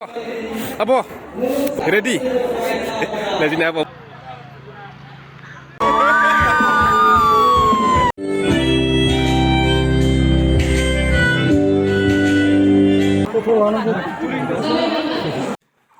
Apa? Ready? Let's sini apa?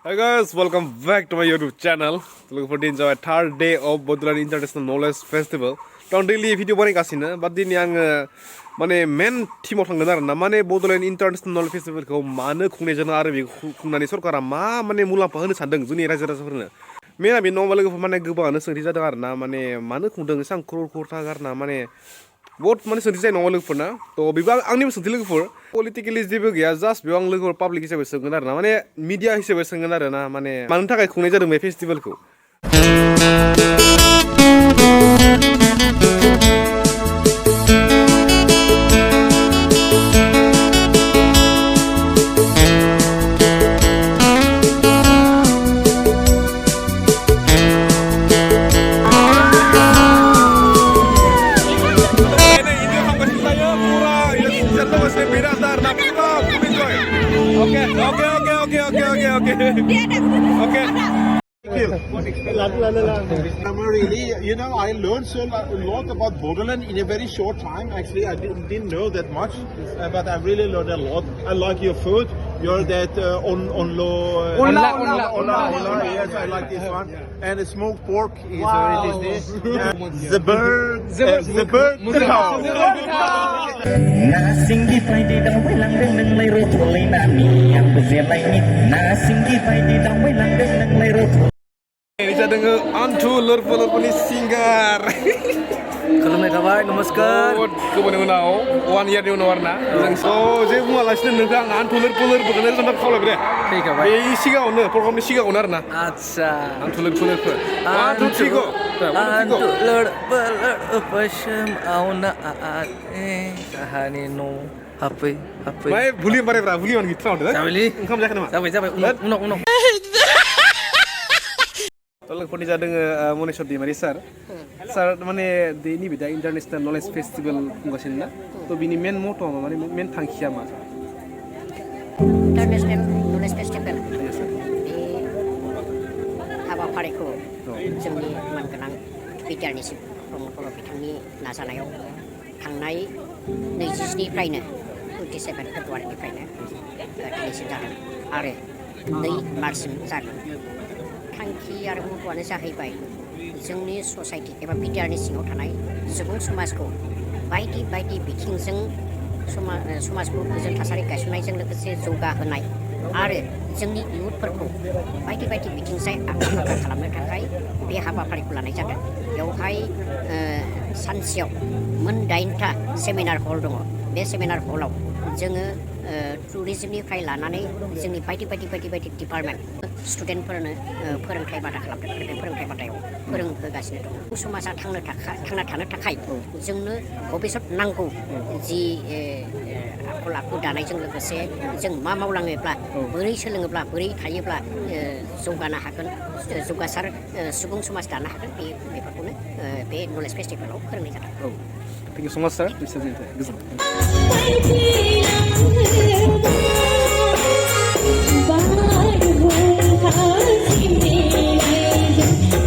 Hi guys, welcome back to my YouTube channel. Looking for the enjoy third day of Bodulan International Knowledge Festival. Don't daily video boring kasih but ini yang माने मेन टीमाव थांगोन आरो ना माने Bodoland international फेस्टिभेलखौ मानो खुंनाय जादों आरो बेखौ खुंनानै सरकारा माने मुलाम्फा होनो सानदों जोंनि रायजो राजाफोरनो मेना बे नङाबा लोगोफोर माने गोबाङानो सोंथि जादों आरो ना माने मानो खुंदों एसां क्रर थाखा आरोना माने बहुत माने सोंथि जायो नङा लोगोफोरना थ' बेबो आंनिबो सोंथि लोगोफोर पलिटिकेलि जेबो गैया जास्ट बेयाव आं लोगोफोर पाब्लिक हिसाबै सोंगोन आरो ना माने मिडिया हिसाबै सोंगोन आरो ना माने मानो थाखाय खुंनाय जादों बे फेस्टिभेलखौ Okay. Really, you know, I learned a lot about Bodulan in a very short time. Actually, I didn't know that much, but I really learned a lot. I like your food. You're that onla. Yes, I like this one. And the smoked pork is very tasty. The bird. Ini saya dengar antu lerpa-lerpa singgar. खुलुमनाय थाबाय नमस्कार गोबावनि उनाव 1 yearनि उनाव आरोना जों स' जे बुङालासिनो नोंथां आंथ' lerpa-lerpखौनो जों खावलायबाय दे फैखाबाय बे सिगाङावनो प्रग्रामनि सिगाङावनो आरोना आदसा आंथ' lerpa-lerpa आंथ' थिगौ आंथ' lerpa-lerpa सोमावना काहानि न' हाबै बाय भुलियम बारायब्रा भुलियम गिथ्रा होनदों जाबायलै ओंखाम जायाखै नामा जाबाय उनाव लोगोफोरनि जादों मनेस्वर दैमारि सार माने दैनि बिदा इन्टारनेशनेल नलेज फेस्टिभेल खुंगासिनो ना थ' बिनि मेन मट'आ माने मेन थांखिया मा इन्टारनेशनेल नलेज फेस्टिभेल बे हाबाफारिखौ जोंनि मानगोनां बिटिआरनि चिफ प्रम'टर बिथांनि नाजानायाव थांनाय 27निफ्रायनो 27 फेब्रुवारिनिफ्रायनो दिनैसिम जादों आरो 2 मार्चसिम जागोन थांखि आरो मट'आनो जाहैबाय जोंनि ससाइटि एबा बिटिआरनि सिङाव थानाय सुबुं समाजखौ बायदि बिथिंजों समाजखौ गोजोन थासारि गायसननायजों लोगोसे जौगाहोनाय आरो जोंनि इयुथफोरखौ बायदि बिथिंजों आखा-फाखा खालामनो थाखाय बे हाबाफारिखौ लानाय जादों बेवहाय सानसेयाव मोन 8टा सेमिनार हल दङ बे सेमिनार हलाव जोङो टुरिजमनिफ्राय लानानै जोंनि बायदि डिपार्टमेन्ट स्टुडेन्टफोरनो फोरोंथाइ बादा खालामदों आरो बे फोरोंथाइ बादायाव फोरोंहोगासिनो दङ समाजा थांना थानो थाखाय जोंनो भबिष्यत नांगौ जि आखल आखु दानायजों लोगोसे जों मा मावलाङोब्ला बोरै सोलोङोब्ला बोरै थायोब्ला जौगानो हागोन जौगासार सुबुं समाज दानो हागोन बेफोरखौनो बे नलेज फेस्टिभेलाव फोरोंनाय जादों Thank you so much, sir. Goodbye.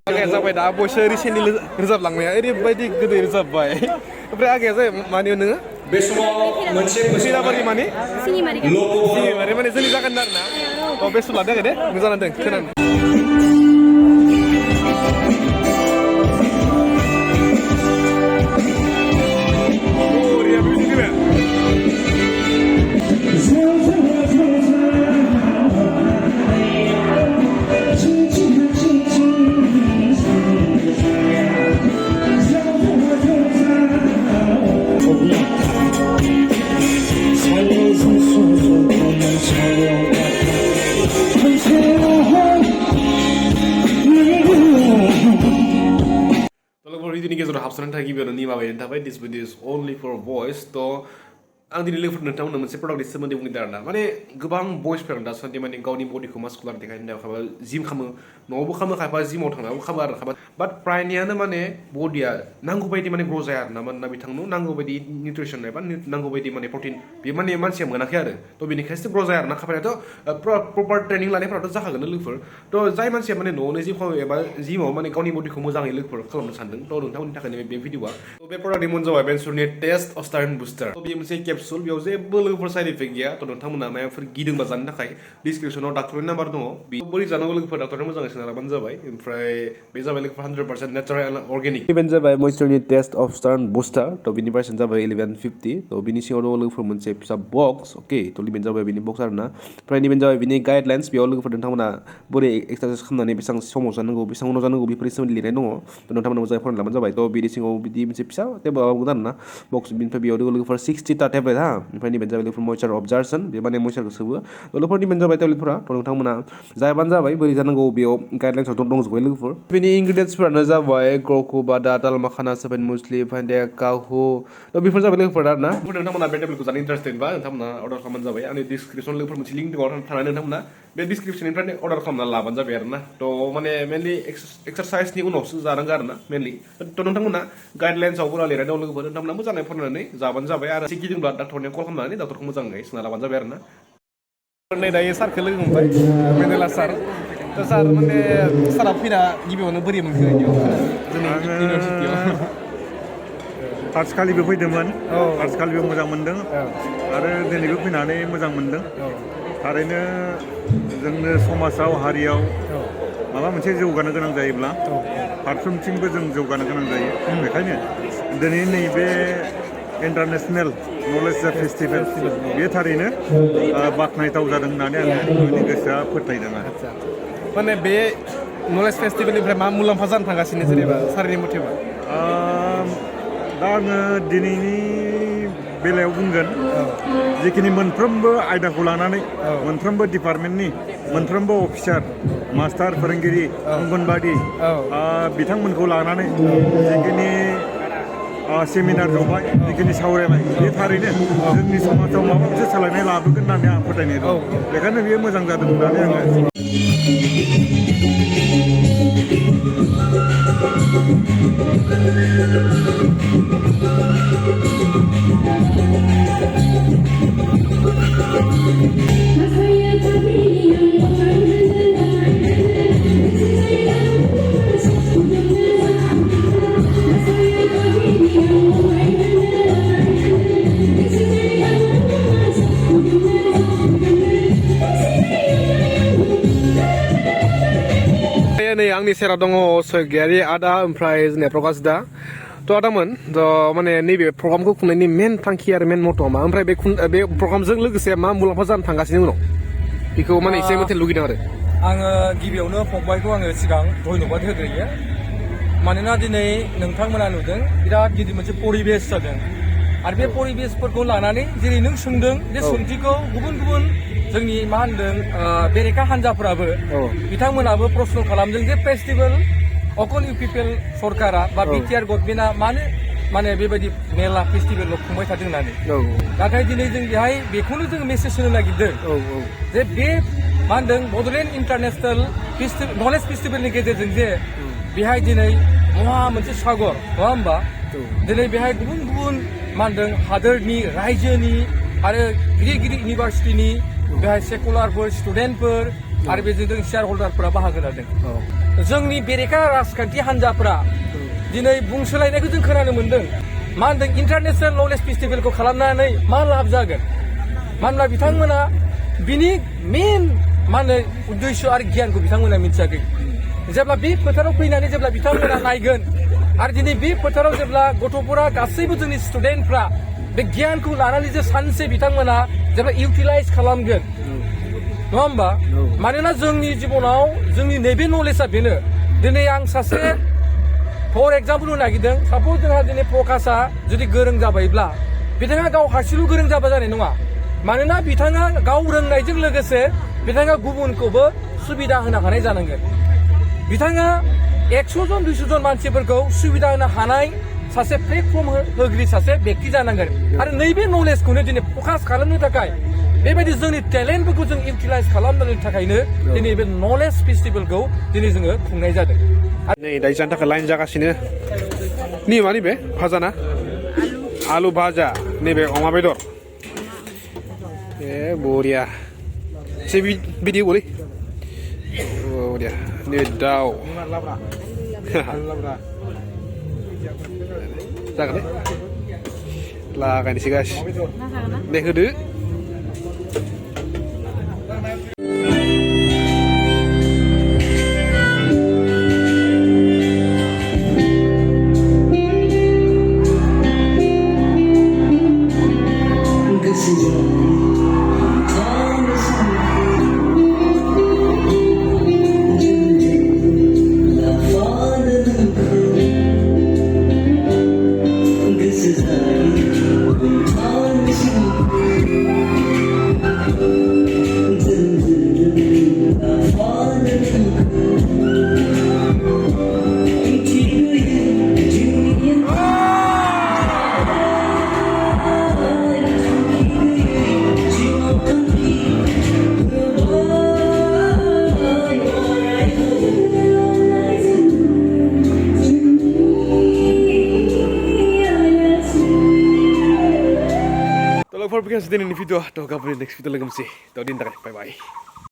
Agak sampai dah bos recently reserve langnya, ini baik gede reserve baik. Tapi agak saya mana yang besok Sini apa di mana? Sini mari Mana sini jangan darna. Oh besok ada kan deh? Misalnya deh, kenan. Ini kita sudah habiskan lagi video ini bapak entah this video is only for boys to आं दिनै लोगोफोरनो नोंथांमोननो मोनसे प्रडाक्टनि सोमोन्दै बुंदों आरोना माने गोबां बयसफोरा दासान्दि माने गावनि बडिखौ मास्कुलार देखायनो थाखाय खायफा जिम खालामो न'आवबो खालामो खायफा जिमाव थांनाबो खालामो आरो खायफा बाट प्रायनियानो माने बडिया नांगौ बायदि माने ग्र' जाया आरोना मानोना बिथांनो नांगौ बायदि निउट्रिसन एबा नांगौ बायदि माने प्रटिन बे माने मानसिया मोनाखै आरो थ' बेनिखायसो ग्र' जाया आरोना खामानियाथ' प्रपार ट्रेनिं लानायफोराथ' जाखागोन लोगोफोर थ' जाय मानसिया माने न'आवनो जिम खालामो एबा जिमाव माने गावनि बडिखौ मोजाङै लोगोफोर खालामनो सानदों थ' नोंथांमोननि थाखायनो बे भिडिअआ थ' बे प्रडाक्टनि मुङानो जाबाय मेनसुरनि टेस्टस्टेरन बुस्टार थ' बेयो मोनसे केपसुल बेयाव जेबो लोगोफोर साइड इफेक्ट गैया थ' नोंथांमोना माबाफोर गिदोंबा जानो थाखाय डिसक्रिपसनाव डाक्टरनि नाम्बार दङ बे बोरै जानांगौ लोगोफोर डाक्टरनि मोजाङै सोंना लाबानो जाबाय ओमफ्राय बे जाबाय लोगोफोर 100% नेचारेल अर्गेनिक इभेन्ट जाबाय मइस्चरनि टेस्टस्टेरन बुस्टार थ' बिनि प्राइसआ जाबाय 1150 थ' बिनि सिङाव दङ लोगोफोर मोनसे फिसा बक्स अके थ' इभेन्ट जाबाय बिनि बक्स आरोना ओमफ्राय इभेन्ट जाबाय बिनि गाइडलाइन्स बेयाव लोगोफोर नोंथांमोना बोरै एक्सारसाइज खालामनानै बेसेबां समाव जानांगौ बेसेबां उनाव जानांगौ बेफोरनि सोमोन्दै लिरनाय दङ थ' नोंथांमोना मोजाङै फरायना लाबानो जाबाय थ' बिनि सिङाव बिदि मोनसे फिसा टेबोल होगोन आरोना बक्स बिनिफ्राय बेयाव दङ लोगोफोर 60टा टेब्लेट हा ओमफ्राय इभेन्ट जाबाय लोगोफोर मइस्चर अबजारसन बे माने मइस्चरखौ सोबो थ' लोगोफोर इभेन्ट जाबाय टेब्लेटफोरा थ' नोंथांमोना जायाबानो जाबाय बोरै जानांगौ बेयाव गाइडलाइन्सआव दंजोबबाय लोगोफोर बिनि इनग्रिडियेन्ट्सफोरानो जाबाय ग्र'वखौ बादा दाल माखाना सेभेन मुस्लि फाइनदे काहु थ' बेफोर जाबाय लोगोफोर आरोना नोंथांमोना बे टेब्लेटखौ जानो इन्टारेस्टेड बा नोंथांमोना अर्डार खालामबानो जाबाय आंनि डिसक्रिपसन लोगोफोर मोनसे लिंक दङ थानानै नोंथांमोना बे डिसक्रिपसननिफ्राय अर्डार खालामना लाबानो जाबाय आरोना थ' माने मेनलि एक्सारसाइजनि उनावसो जानांगौ आरोना मेनलि थ' नोंथांमोना गाइडलाइन्सआव बुरा लिरनाय दं लोगोफोर नोंथांमोना मोजाङै फरायनानै जाबानो जाबाय आरो एसे गिदिंब्ला डाक्टरनियाव कल खालामनानै डाक्टरखौ मोजाङै सोंना लाबानो जाबाय आरोना नै दायो सारखौ लोगो मोनबाय मेनेला सार थ' सार माने सारा फैना गिबियावनो बोरै मोनखो जोंनि इउनिभारसिटियाव फार्स्टखालिबो फैदोंमोन फार्स्टखालिबो मोजां मोनदों आरो दिनैबो फैनानै मोजां मोनदों थारैनो जोंनो समाजाव हारियाव माबा मोनसे जौगानो गोनां जायोब्ला फारफ्रोमथिंबो जों जौगानो गोनां जायो बेखायनो दिनै नैबे इन्टारनेसनेल नलेज फेस्टिभेल बे थारैनो बाख्नायथाव जादों होननानै आंनि गोसोआ फोथायदों आरो माने बे नलेज फेस्टिभेलनिफ्राय मा मुलाम्फा जानो थांगासिनो जेनेबा सारनि मथेबा दा आङो दिनैनि बेलायाव बुंगोन जिखिनि मोनफ्रोमबो आयदाखौ लानानै मोनफ्रोमबो डिपार्टमेन्टनि मोनफ्रोमबो अफिसार मास्टार फोरोंगिरि अंगनबादि बिथांमोनखौ लानानै जिखिनि सेमिनार जबाय जिखिनि सावरायनाय बे थारैनो जोंनि समाजाव माबा मोनसे सोलायनाय लाबोगोन होननानै आं फोथायनाय दं बेखायनो बेयो मोजां जादों होननानै आङो नै आंनि सेराव दङ सयगियारि आदा ओमफ्राय जोंनिया प्रकाश दा थ' आदामोन थ' माने नैबे प्रग्रामखौ खुंनायनि मेन थांखि आरो मेन मथ'आ मा ओमफ्राय बे प्रग्रामजों लोगोसे मा मुलाम्फा जानो थांगासिनो उनाव बेखौ माने एसे मिथिनो लुगैदों आरो आङो गिबियावनो फंबायखौ आङो सिगां धन्यबाद होग्रोयो मानोना दिनै नोंथांमोना नुदों बिराद गिदिर मोनसे परिबेस जादों आरो बे परिबेसफोरखौ लानानै जेरै नों सोंदों बे सोंथिखौ गुबुन गुबुन जोंनि मा होनदों बेरेखा हान्जाफोराबो बिथांमोनाबो प्रश्न खालामदों जे फेस्टिभेल अकल इउ पिपल सरकारा बा बिटिआर गभर्नमेन्टआ माने बेबायदि मेला फेस्टिभेल खुंबाय थादों होननानै नाथाय दिनै जों बेहाय बेखौनो जों मेसेज होनो नागिरदों जे बे मा होनदों बड'लेण्ड इन्टारनेसनेल नलेज फेस्टिभेलनि गेजेरजों जे बेहाय दिनै महा मोनसे सागर नङा होमबा दिनै बेहाय गुबुन गुबुन मा होनदों हादोरनि रायजोनि आरो गिदिर गिदिर इउनिभार्सिटिनि बेहाय सेकुलारफोर स्टुडेन्टफोर आरो बेजों शेयार हल्डारफोरा बाहागो लादों जोंनि बेरेखा राजखान्थि हान्जाफोरा दिनै बुंसोलायनायखौ जों खोनानो मोन्दों मा होनदों इन्टारनेसनेल नलेज फेस्टिभेलखौ खालामनानै मा लाब जागोन मानोना बिथांमोना बिनि मेन मा होनो उद्देश्य आरो गियानखौ बिथांमोना मिथियाखै जेब्ला बे फोथाराव फैनानै जेब्ला बिथांमोना नायगोन आरो दिनै बे फोथाराव जेब्ला गथ'फोरा गासैबो जोंनि स्टुडेन्टफ्रा बे गियानखौ लानानै जे सानसे बिथांमोना जेब्ला इउटिलाइज खालामगोन नङा होमबा मानोना जोंनि जिबनाव जोंनि नैबे नलेजआ बेनो दिनै आं सासे फर एग्जाम्पल होनो नागिरदों सापज जोंहा दिनै प्रकाशआ जुदि गोरों जाबायब्ला बिथाङा गाव हारसिंल' गोरों जाबा जानाय नङा मानोना बिथाङा गाव रोंनायजों लोगोसे बिथाङा गुबुनखौबो सुबिदा होनो हानाय जानांगोन बिथाङा 100 जन 200 जन मानसिफोरखौ सुबिदा होनो हानाय सासे प्लेटफर्म होग्रि सासे व्यक्ति जानांगोन आरो नैबे नलेजखौनो दिनै फकास खालामनो थाखाय बेबायदि जोंनि टेलेन्टफोरखौ जों इउटिलाइज खालामनो थाखायनो दिनै बे नलेज फेस्टिभेलखौ दिनै जोङो खुंनाय जादों नै दायो जानो थाखाय लाइन जागासिनो नि मानि बे भाजा ना आलु भाजा नैबे अमा बेदर ए बरिया से भिडिअ बोलै बरिया नै दाउ जागोन दे लागायनोसै गास दे होदो For because din ini video to gabri next video lagi mesti. To din bye bye.